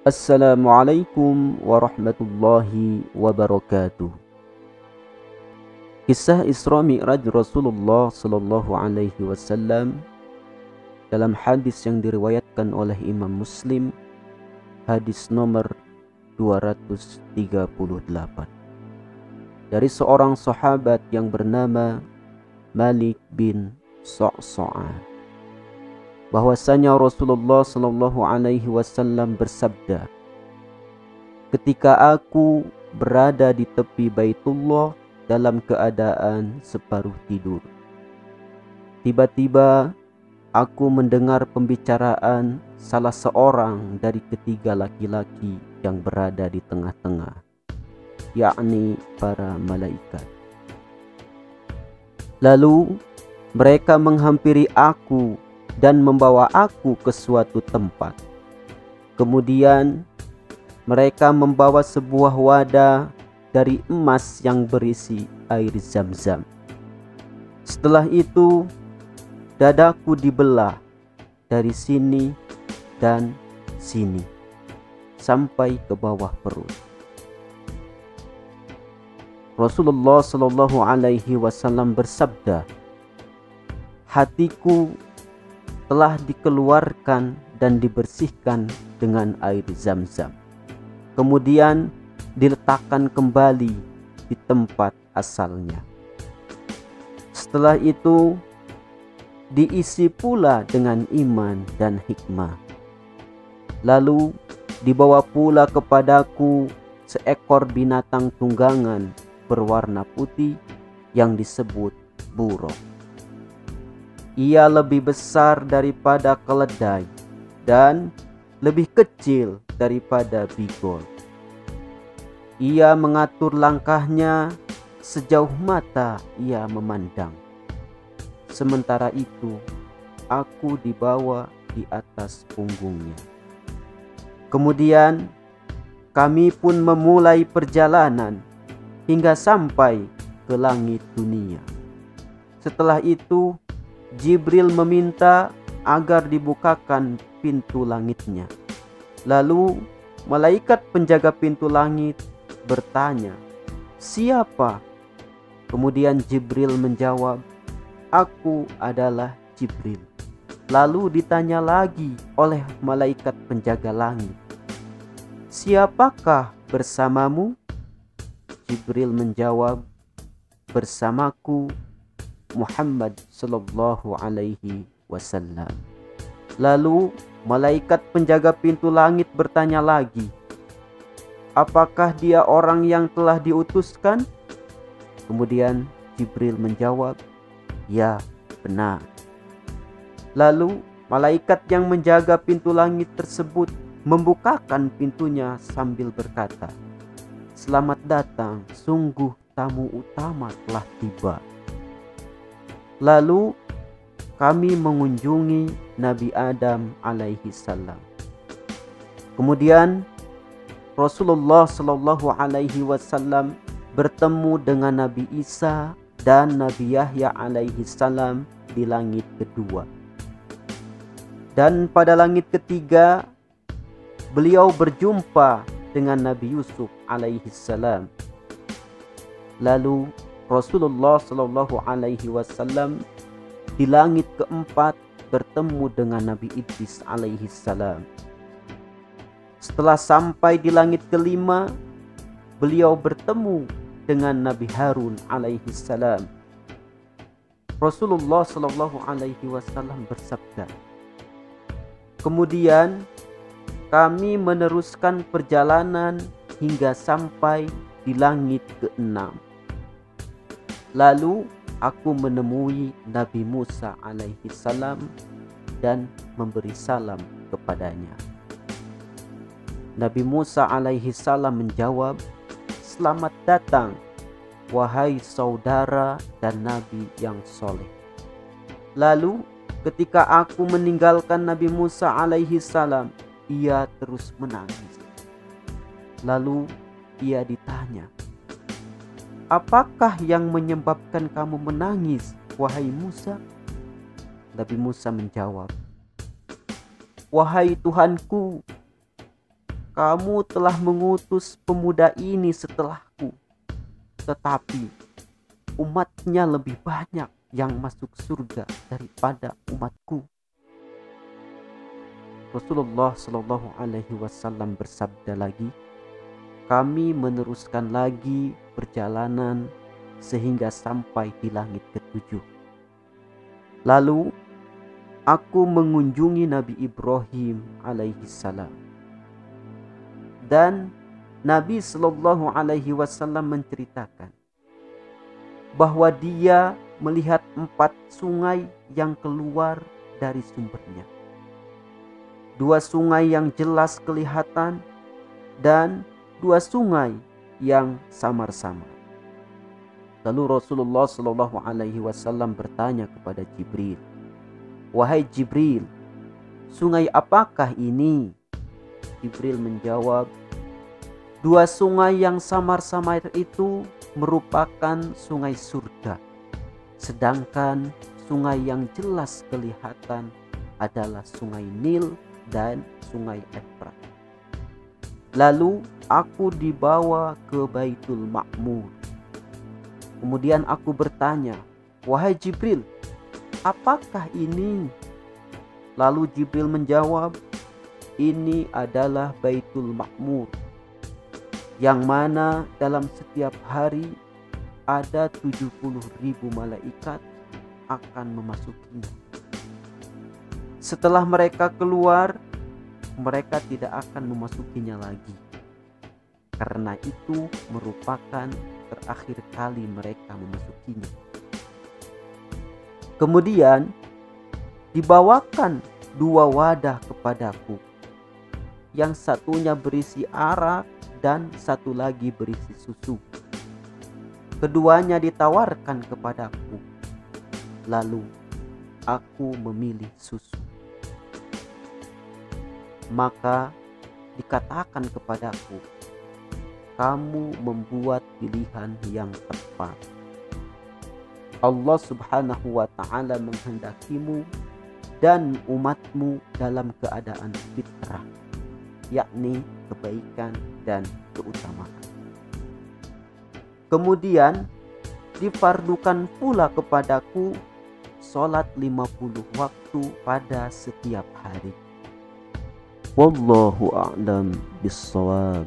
Assalamualaikum warahmatullahi wabarakatuh. Kisah Isra Mi'raj Rasulullah sallallahu alaihi wasallam dalam hadis yang diriwayatkan oleh Imam Muslim, hadis nomor 238, dari seorang sahabat yang bernama Malik bin Sa'sa'ah, bahwasanya Rasulullah sallallahu alaihi wasallam bersabda, "Ketika aku berada di tepi Baitullah dalam keadaan separuh tidur, tiba-tiba aku mendengar pembicaraan salah seorang dari ketiga laki-laki yang berada di tengah-tengah, yakni para malaikat. Lalu mereka menghampiri aku dan membawa aku ke suatu tempat. Kemudian mereka membawa sebuah wadah dari emas yang berisi air Zam-Zam. Setelah itu dadaku dibelah dari sini dan sini sampai ke bawah perut." Rasulullah Shallallahu Alaihi Wasallam bersabda, "Hatiku telah dikeluarkan dan dibersihkan dengan air Zam-Zam, kemudian diletakkan kembali di tempat asalnya. Setelah itu diisi pula dengan iman dan hikmah. Lalu dibawa pula kepadaku seekor binatang tunggangan berwarna putih yang disebut buruk. Ia lebih besar daripada keledai dan lebih kecil daripada bigol. Ia mengatur langkahnya sejauh mata ia memandang. Sementara itu, aku dibawa di atas punggungnya. Kemudian kami pun memulai perjalanan hingga sampai ke langit dunia. Setelah itu Jibril meminta agar dibukakan pintu langitnya. Lalu malaikat penjaga pintu langit bertanya, 'Siapa?' Kemudian Jibril menjawab, 'Aku adalah Jibril.' Lalu ditanya lagi oleh malaikat penjaga langit, 'Siapakah bersamamu?' Jibril menjawab, 'Bersamaku Muhammad sallallahu alaihi wasallam.' Lalu malaikat penjaga pintu langit bertanya lagi, 'Apakah dia orang yang telah diutuskan?' Kemudian Jibril menjawab, 'Ya, benar.' Lalu malaikat yang menjaga pintu langit tersebut membukakan pintunya sambil berkata, 'Selamat datang, sungguh tamu utama telah tiba.' Lalu kami mengunjungi Nabi Adam alaihi salam. Kemudian Rasulullah sallallahu alaihi wasallam bertemu dengan Nabi Isa dan Nabi Yahya alaihi salam di langit kedua. Dan pada langit ketiga beliau berjumpa dengan Nabi Yusuf alaihi salam. Lalu Rasulullah sallallahu alaihi wasallam di langit keempat bertemu dengan Nabi Idris alaihi salam. Setelah sampai di langit kelima, beliau bertemu dengan Nabi Harun alaihi salam. Rasulullah sallallahu alaihi wasallam bersabda, "Kemudian kami meneruskan perjalanan hingga sampai di langit keenam. Lalu aku menemui Nabi Musa alaihi salam dan memberi salam kepadanya. Nabi Musa alaihi salam menjawab, 'Selamat datang, wahai saudara dan Nabi yang soleh.' Lalu ketika aku meninggalkan Nabi Musa alaihi salam, ia terus menangis. Lalu ia ditanya, 'Apakah yang menyebabkan kamu menangis, wahai Musa?' Nabi Musa menjawab, 'Wahai Tuhanku, kamu telah mengutus pemuda ini setelahku, tetapi umatnya lebih banyak yang masuk surga daripada umatku. Rasulullah Shallallahu Alaihi Wasallam bersabda lagi, kami meneruskan lagi perjalanan sehingga sampai di langit ketujuh. Lalu aku mengunjungi Nabi Ibrahim alaihi salam, dan Nabi Shallallahu Alaihi Wasallam menceritakan bahwa dia melihat 4 sungai yang keluar dari sumbernya. 2 sungai yang jelas kelihatan dan 2 sungai yang samar-samar. Lalu Rasulullah Shallallahu Alaihi Wasallam bertanya kepada Jibril, wahai Jibril, sungai apakah ini? Jibril menjawab, 2 sungai yang samar-samar itu merupakan sungai surga, sedangkan sungai yang jelas kelihatan adalah sungai Nil dan sungai Efrat. Lalu aku dibawa ke Baitul Ma'mur. Kemudian aku bertanya, wahai Jibril, apakah ini? Lalu Jibril menjawab, ini adalah Baitul Ma'mur, yang mana dalam setiap hari ada 70.000 malaikat akan memasukinya. Setelah mereka keluar, mereka tidak akan memasukinya lagi, karena itu merupakan terakhir kali mereka memasukinya. Kemudian dibawakan 2 wadah kepadaku, yang satunya berisi arak dan satu lagi berisi susu. Keduanya ditawarkan kepadaku, lalu aku memilih susu. Maka dikatakan kepadaku, kamu membuat pilihan yang tepat. Allah Subhanahu wa ta'ala menghendakimu dan umatmu dalam keadaan fitrah, yakni kebaikan dan keutamaan. Kemudian difardukan pula kepadaku sholat 50 waktu pada setiap hari. Wallahu a'lam bissawab.